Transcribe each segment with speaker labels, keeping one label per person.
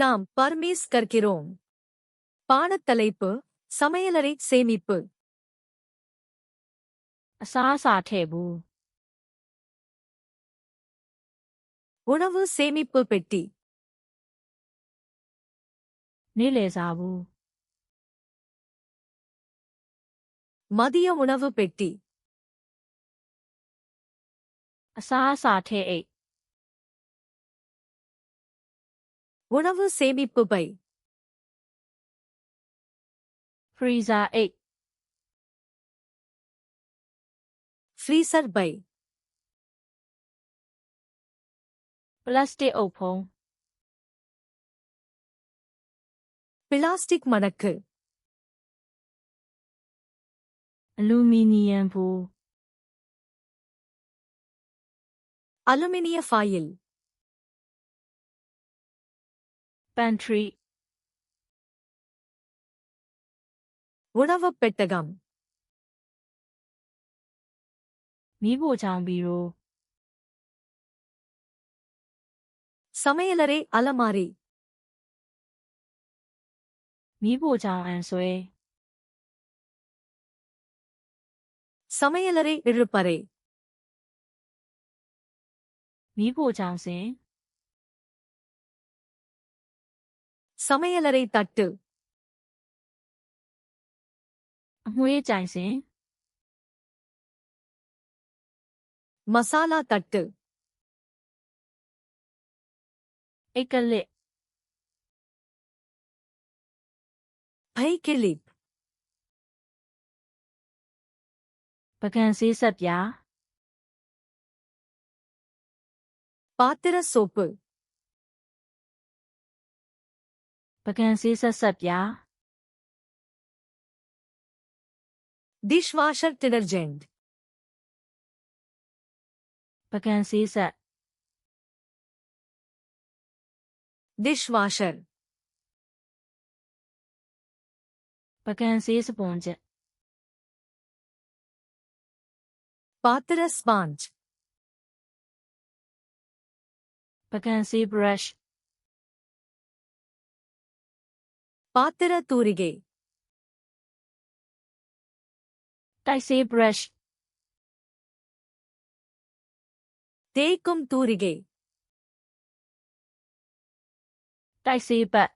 Speaker 1: நாம் பர்மீஸ் கற்கிறோம். பாடத்தலைப்பு சமையலறை சேமிப்பு.
Speaker 2: အစားအစာထည့်ဘူး
Speaker 1: உணவு சேமிப்பு பெட்டி.
Speaker 2: နေ့လယ်စာဘူး
Speaker 1: மதிய உணவு பெட்டி.
Speaker 2: အစားအစာထည့်အိတ်
Speaker 1: உணவு சேமிப்பு பை.
Speaker 2: ဖရီဇာအိတ်
Speaker 1: freezer by.
Speaker 2: ပလတ်စတစ်အုပ်ဖုံး
Speaker 1: பிளாஸ்டிக் மடக்கு.
Speaker 2: အလူမီနီယံဘူး
Speaker 1: அலுமினிய ஃபாயில்.
Speaker 2: ပန်ထရီ
Speaker 1: உணவுப் பெட்டகம்.
Speaker 2: မီးဖိုချောင်ဘီရို
Speaker 1: சமையலறை அலமாரி.
Speaker 2: မီးဖိုချောင်အန်ဆွဲ
Speaker 1: சமையலறை இழுப்பறை.
Speaker 2: မီးဖိုချောင်စင်
Speaker 1: சமையலறை தட்டு.
Speaker 2: အမွှေးကြိုင်စင်
Speaker 1: மசாலா தட்டு.
Speaker 2: အိတ်ကလစ်
Speaker 1: பை கிளிப்.
Speaker 2: ပကံဆေးဆက်ပြား
Speaker 1: பாத்திர சோப்பு.
Speaker 2: ပကံဆေးဆက်ပြား
Speaker 1: dishwasher detergent.
Speaker 2: ပကံဆေးဆက်
Speaker 1: டிஷ்வாஷர்.
Speaker 2: ပကံဆေးစပွန်ဂျ
Speaker 1: பாத்திர ஸ்பாஞ்ச்.
Speaker 2: ပကံဆေးဘရက်ရှ်
Speaker 1: பாத்திர தூரிகை.
Speaker 2: တိုက်ဆေးဘရက်ရှ်
Speaker 1: தேய்க்கும் தூரிகை.
Speaker 2: တိုက်ဆေးပတ်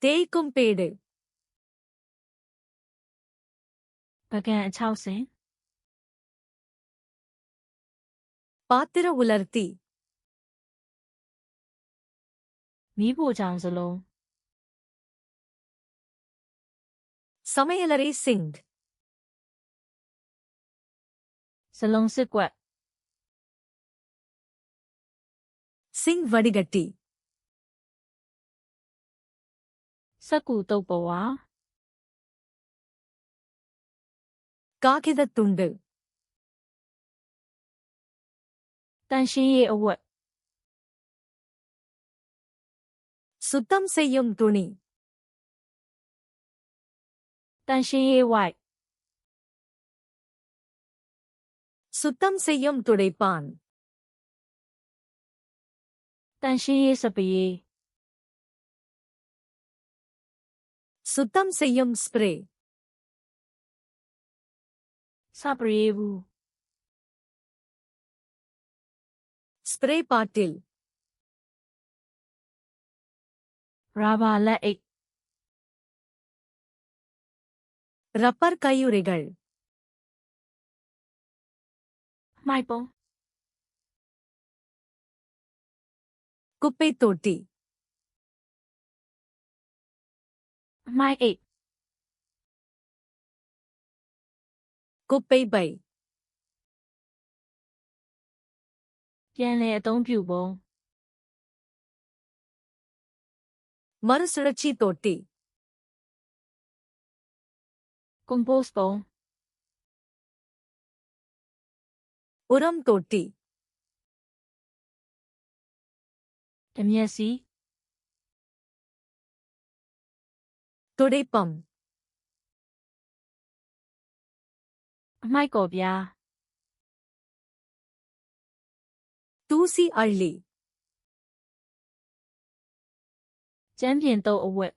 Speaker 1: தேய்க்கும் பேடு.
Speaker 2: ပကံအချောက်စင်
Speaker 1: பாத்திர உலர்த்தி.
Speaker 2: မီးဖိုချောင်စလုံး
Speaker 1: சமையலறை சிங்க்.
Speaker 2: စလုံးစစ်ကွက်
Speaker 1: சிங்க் வடிகட்டி.
Speaker 2: စက္ကူတုပ်ပဝါ
Speaker 1: காகிதத் துண்டு.
Speaker 2: တန်ရှင်းရေးအဝတ်
Speaker 1: சுத்தம் செய்யும் துணி.
Speaker 2: တန်ရှင်းရေးဝိုက်
Speaker 1: சுத்தம் செய்யும் துடைப்பான்.
Speaker 2: တန်ရှင်းရေးစပရေး
Speaker 1: சுத்தம் செய்யும் ஸ்ப்ரே.
Speaker 2: စပရေးဘူး
Speaker 1: spray bottle.
Speaker 2: ရာဘာလက်အိတ်
Speaker 1: ரப்பர் கையுறைகள்.
Speaker 2: မိုက်ပုံး
Speaker 1: குப்பை தொட்டி.
Speaker 2: မိုက်အိတ်
Speaker 1: குப்பை பை.
Speaker 2: ပြန်လည်အသုံးပြုပုံ
Speaker 1: மறுசுழற்சி தொட்டி.
Speaker 2: ကွန်ပို့စ်ပုံ
Speaker 1: உரம் தொட்டி.
Speaker 2: ဓမြက်စီ
Speaker 1: துடைப்பம்.
Speaker 2: အမိုက်ကော်ပြား
Speaker 1: தூசி அள்ளி.
Speaker 2: ကျမ်းပြင်တုပ်အဝတ်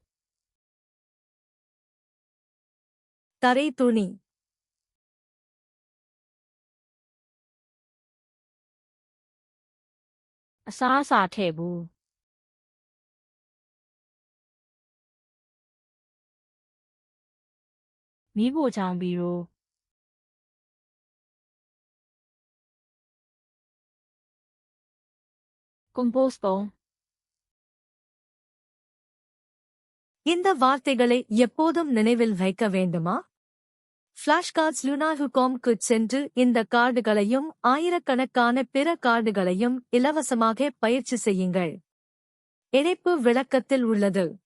Speaker 1: தரை துணி
Speaker 2: အစားအစာထည့်ဘူး မီးဖိုချောင်ဘီရို compose ပုံ
Speaker 1: இந்த வார்த்தைகளை எப்போதும் நினைவில் வைக்க வேண்டுமா? ஃபிளாஷ்கார்ட்ஸ் lunahu.com-க்கு சென்று இந்த கார்டுகளையும் ஆயிரக்கணக்கான பிற கார்டுகளையும் இலவசமாக பயிற்சி செய்யுங்கள். இணைப்பு விளக்கத்தில் உள்ளது.